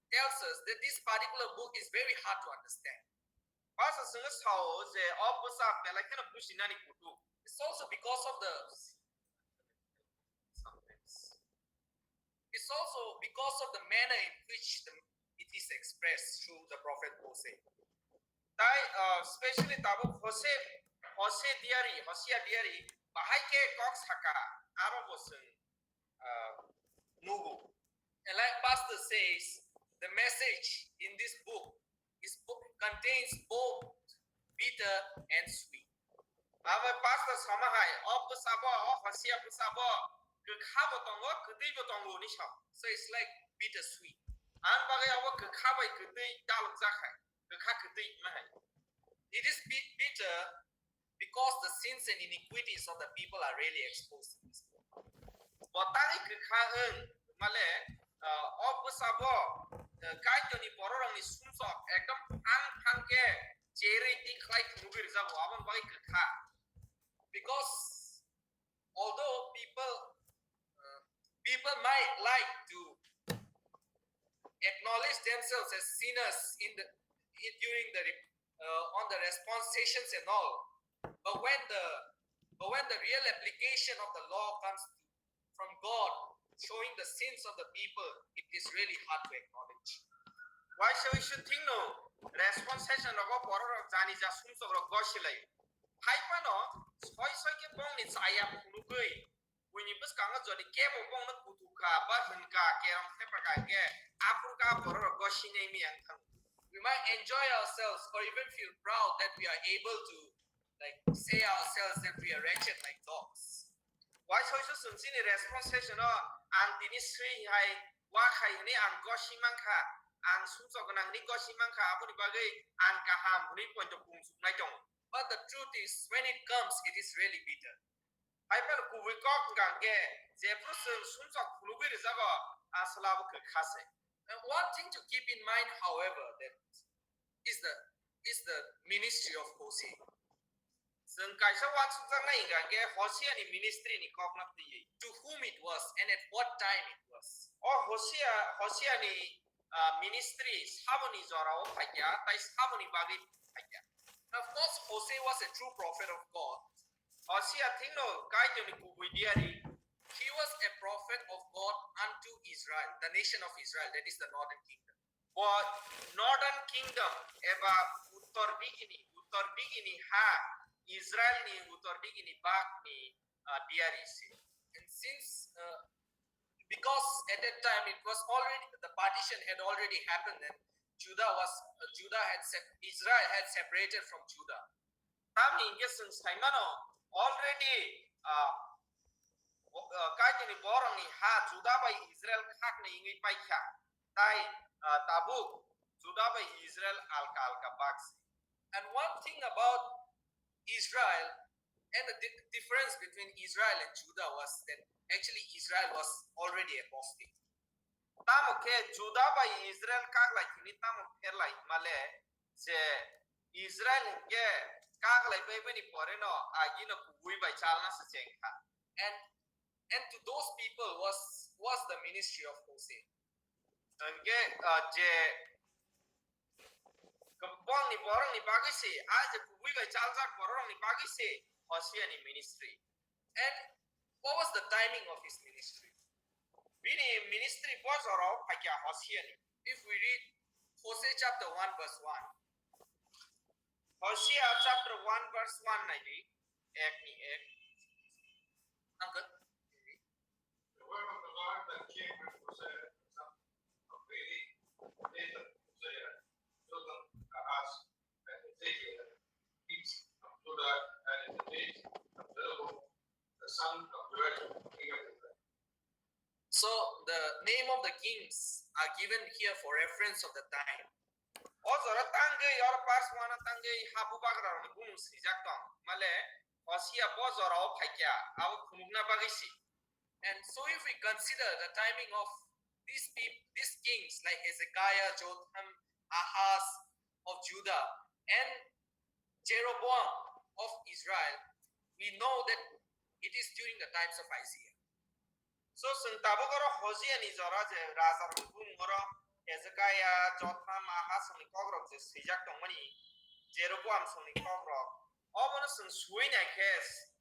tells us that this particular book is very hard to understand. It's also because of the manner in which it is expressed through the prophet Hosea. Especially tabo Hosea diary bahai ke cox haka arabosung nugu. And like Pastor says, the message in this book contains both bitter and sweet. Ava Pastor samahai of sabo Hosea sabo kekabo tongo kedibo tongo nisha. So it's like bitter sweet. An bagai awa kekabai kedi daluk zakai. It is bitter because the sins and iniquities of the people are really exposed in this book. Botangi kekaen male sabo kaitoni pororang ni sumsok ekdom ang ke jeri tiklai khunubir zabo awan bagai kekha. Because although people might like to acknowledge themselves as sinners during the on the response sessions and all, but when the real application of the law comes from God, showing the sins of the people, it is really hard to acknowledge. Why we should think no response session of poror jani ja sumsok ro goshilai. Haipa no soi ke bong ni saya khunugui. Wini bus kanga jodi ke bong na kutuka ba hunka ke ram se prakai ke apurka poror goshine mi ang thang. We might enjoy ourselves or even feel proud that we are able to say ourselves that we are wretched like dogs. Why so sumsi ni response session no ang tini sri hai wa khai ni ang goshimangkha ang sumsok nang ni goshimangkha apuni bagai ang kaham ni point of bung sunai jong. But the truth is, when it comes, it is really bitter. Hyper kuwikok gange jeprusun sumsok khulubir zaba aslabu khase. And one thing to keep in mind, however, that is the ministry of Hosea. Hosea ni ministry ni koknak diye. To whom it was and at what time it was. Oh Hosea ni ministry sabuni jora o phaya tai sabuni bagi phaya. Of course, Hosea was a true prophet of God. Hosea thingno kai joni kubui diari. He was a prophet of God unto Israel, the nation of Israel, that is the northern kingdom. But northern kingdom eba uttar digini ha Israel ni uttar digini bak ni diari se. And since because at that time the partition had already happened, and Israel had separated from Judah. Tamni ingesung saimano already kaitini borang ni ha Judah by Israel khak ni ingi paikha tai tabuk Judah by Israel alka baks. And one thing about Israel and the difference between Israel and Judah was that actually Israel was already apostate. Tamuke Judah by Israel kak like ni tamu like male je Israel ke kak like baby ni poreno agino kubui by chalna se chengha. And to those people was the ministry of Hosea. Ange je kampong ni borang ni bagi se aaj kubui by chalza borang ni bagi se Hosea ni ministry. And what was the timing of his ministry? Bini ministry was oro pakya Hosea ni. If we read Hosea chapter 1 verse 1. Hosea chapter 1 verse 1 nahi ek ni ek. Uncle. The word of the Lord that came with Hosea, son of Beri, Nathan, Hosea, children Ahaz, and Ezekiel, kings of Judah, and in the days of Jeroboam, the son of Joash, king of Israel. So the name of the kings are given here for reference of the time. Ozora tange yor parswana tange habu bagra ni bum sijaktong male Hosea bozora o phakya au khumugna bagisi. And so if we consider the timing of these kings like Hezekiah, Jotham, Ahaz of Judah, and Jeroboam of Israel, we know that it is during the times of Isaiah. So suntabogoro Hosea ni zora je raza bum goro Hezekiah Jotham Ahaz sung ni kogrok je sejak tongmani Jeroboam sung ni kogrok obon sung suina kes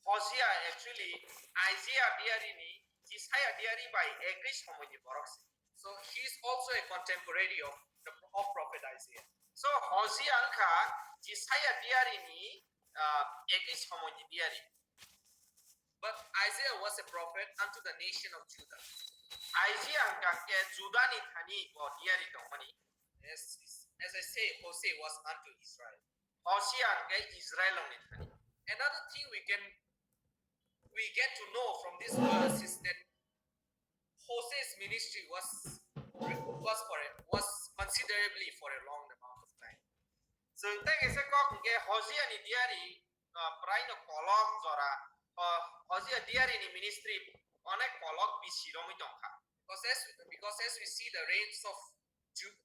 Hosea actually Isaiah diary ni Isaiah diary by agree somoni borok. So he is also a contemporary of prophet Isaiah. So Hosea angka Isaiah diary ni agree somoni diary. But Isaiah was a prophet unto the nation of Judah. Isaiah angka ke Judah ni thani bo diary tongmani. Yes, as I say, Hosea was unto Israel. Hosea angka Israel ni thani. Another thing we get to know from this verse is that Hosea's ministry was considerably for a long amount of time. So take a second ke Hosea ni diary prai no kolok jora Hosea diary ni ministry onek kolok bisiromi tongka. Because as we see the reigns of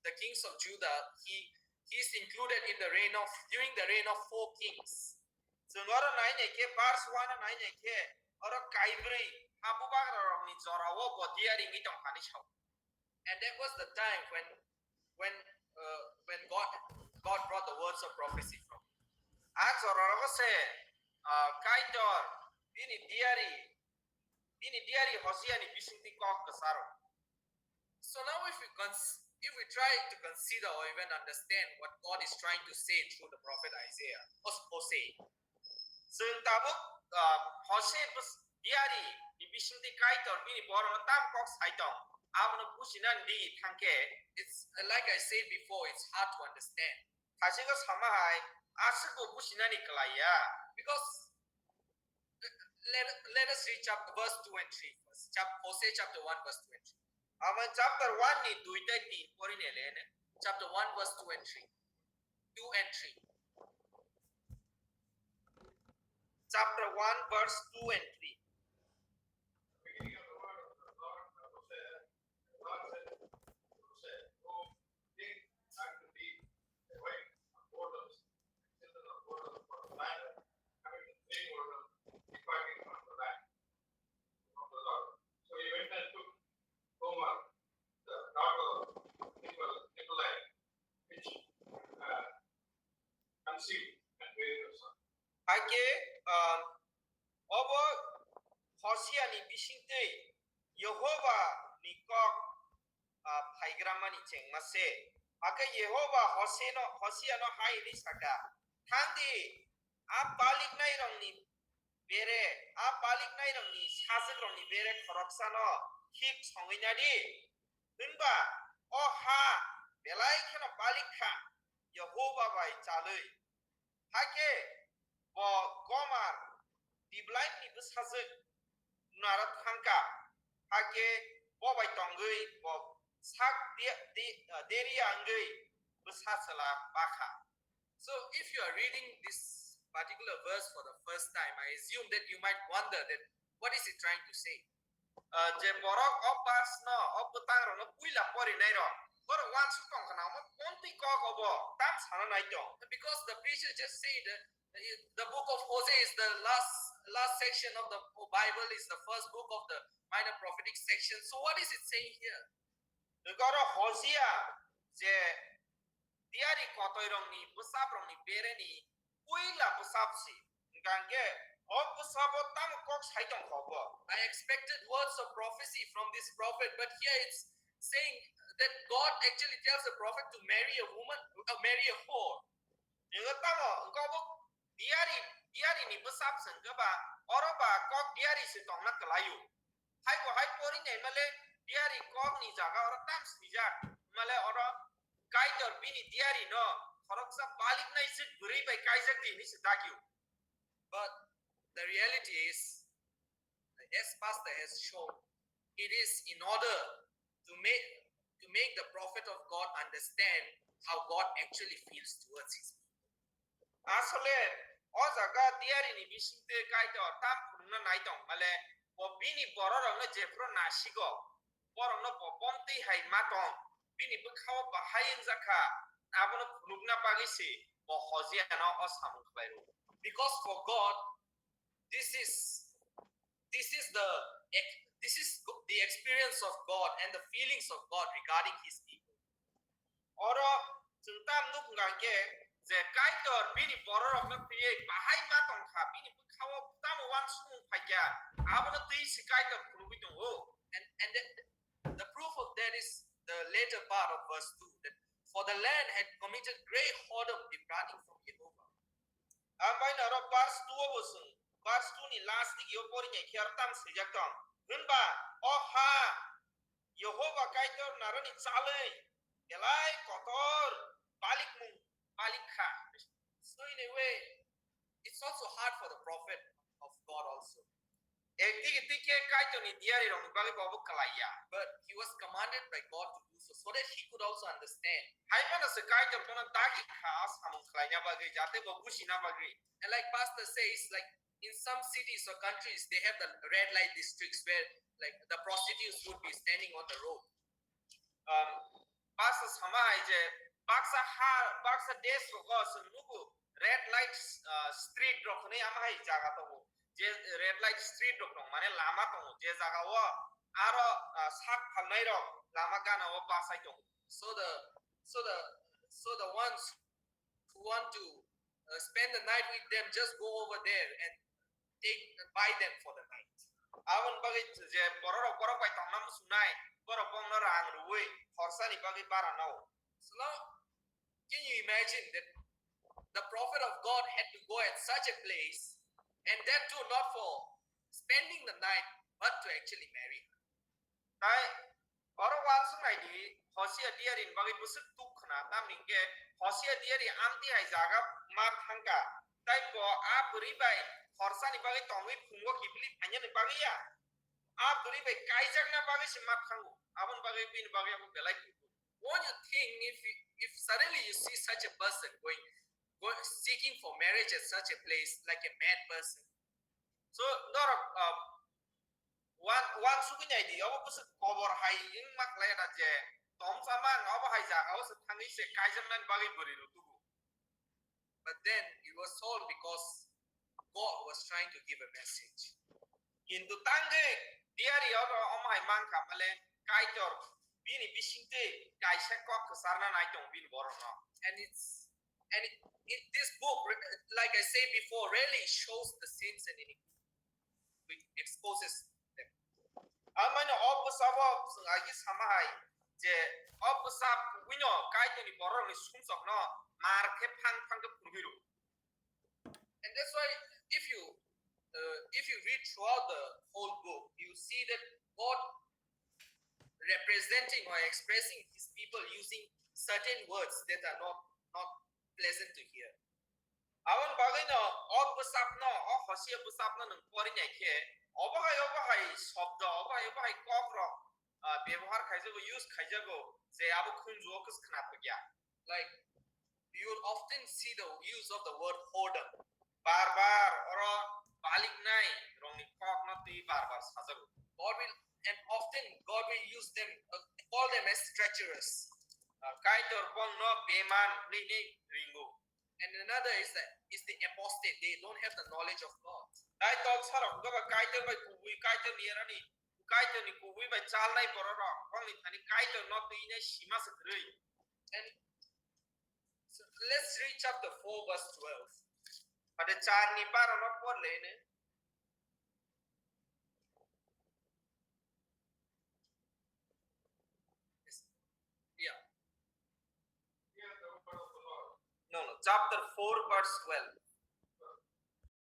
the kings of Judah, he is included in during the reign of 4 kings. So ngoro nai ne ke Barswana nai ne ke oro kaibri abubak ro ni jora wo bo diary ni tongka ni chau. And that was the time when God brought the words of prophecy from. A jora ro se kaitor bini diary Hosea ni bisinti kok kesaro. So now if we try to consider or even understand what God is trying to say through the prophet Isaiah or Hosea. So tabuk Hosea bus diary ni bisinti kaitor bini borong tam kok saitong. Abno pusinan di tangke. It's like I said before, it's hard to understand. Hasiga samahai asiko pusinan iklaya. Because let us read verse 2 and 3 first. Hosea chapter 1 verse 2 and 3. Aman chapter 1 ni 2 ta 3 pori nele. Chapter 1 verse 2 and 3. 2 and 3. Chapter 1 verse 2 and 3. Beginning of the word of the Lord, Hosea, God said to Hosea, "Go, think unto thee a way of borders, children of borders for the land, having the same borders, departing from the land of the Lord." So he went and took Gomer, the daughter of Nikolai, which conceived and bare a son. Hake obo Hosea ni bisinte Yehova ni kok phaigrama ni chengmase. Hake Yehova Hosea no hai ri saka. Thandi a balik nai rong ni bere a balik nai rong ni sasik rong ni bere khoroksa no hik songinadi. Dunba o ha belai khena balik kha Yehova bai chalui. Hake bo Gomer diblain ni besazek narat hangka hake bo bai tonggui bo sak deri anggui besasela baka. So if you are reading this particular verse for the first time, I assume that you might wonder that what is it trying to say? Je borok opas no oputang ro no puila pori nai ro bor wan sukong kana mo konti ko obo tam sana nai tong. Because the preacher just said that the book of Hosea is the last section of the Bible, is the first book of the minor prophetic section. So what is it saying here? Negara Hosea je diari kotoi rong ni busap rong ni bere ni puila busap si ngangge o busabo tam kok saitong khobo. I expected words of prophecy from this prophet, but here it's saying that God actually tells the prophet to marry a woman, marry a whore. Nega tamo ngobok diari ni busap sengga ba oroba kok diari si tong na kelayu. Hai pori ne male diari kok ni jaga ora tam sijak male ora kaitor bini diari no khoroksa balik nai sit buri bai kaijak di ni sitakyu. But the reality is, as pastor has shown, it is in order to make the prophet of God understand how God actually feels towards his people. Asole o jaga diari ni bisinte kaitor tam khunna nai tong male bo bini bororong na jepro nasigo borong no bomti hai matong bini bukhaw bahayin zakha abono khunugna pagisi bo Hosea no osamung khairu. Because for God, this is the experience of God and the feelings of God regarding his people. Oro chúng lúc ngang ke je kaitor bini borok na piye bahai ma tong kha bini khawo tamu wan sung phakya abona tui si kaitor khulubi tong o. And the proof of that is the later part of verse 2, that for the land had committed great whoredom, departing from Jehovah. Hambai na ro verse 2 bosung verse 2 ni last dik yo pori nya khyar tam sejak tong hunba o ha Jehovah kaitor narani chale elai kotor balik mung balik kha. So in a way, it's also hard for the prophet of God also. Ekdik dike kaitor ni diari rong bagi babu kalaya. But he was commanded by God to do so, so that he could also understand. Hai mana se kaitor pona dagi khas hamung kalanya bagi jate babu sina bagi. And like Pastor says, like in some cities or countries, they have the red light districts where like the prostitutes would be standing on the road. Baksa sama aja baksa des rogo senugu red light street rok ne ama hai jaga to je red light street rok mane lama to je jaga wo aro sak phalnai rok lama gana wo basai to. So the ones who want to spend the night with them just go over there and buy them for the night. Awan bagi je borok bai tong nam sunai borok bong na rang ruwe khorsani bagi bara nau. So now, can you imagine that the prophet of God had to go at such a place, and that too not for spending the night, but to actually marry her? Tai borok wan sunai di Hosea diarin bagi busuk tuk khna tam ningke Hosea diari amti hai jaga mar thangka tai bo a buri bai khorsani bagi tongwi phunggo kipli phanya ni bagi ya a buri bai kaijak na bagi simak khangu abon bagi bin bagi aku belai. Won't you think if suddenly you see such a person going seeking for marriage at such a place, like a mad person? So norok wan sukunya di aku busuk kobor hai ing mak leda je tom sama ngau hai jaga us thangi se kaijak nan bagi buri rutugu. But then it was all because God was trying to give a message. Kintu tangge diari oro omai mangka male kaitor bini bisinte kaisa kok kesarna naitong bin borno. And this book, like I said before, really shows the sins and iniquity. It exposes them. Amano obsabo sungagi samai je obsab wino kaitor ni borno ni sumsok no marke phang ke purbiru. And that's why if you read throughout the whole book, you see that God representing or expressing his people using certain words that are not pleasant to hear. Awan bagai no obsab no Hosea busab no nung pori nyake obahai shobda obahai kokro ব্যবহার খাইজাgo use খাইজাgo je abu khunjo kus khna pagya. Like you will often see the use of the word whoredom. Bar oro balik nai rongni kok no ti bar sajago. God will use them, call them as treacherous. Kaitor pong no beman ni ringo. And another is the apostate. They don't have the knowledge of God. Dai tok sarok gaba kaitor bai kuwi kaitor ni rani kaitor ni kuwi bai chal nai bororo pong ni thani kaitor no ti ne sima se drei. And so let's read chapter 4 verse 12. Pada char ni bar no por le ne. Yeah. Hear the word of the Lord. No, chapter 4 verse 12.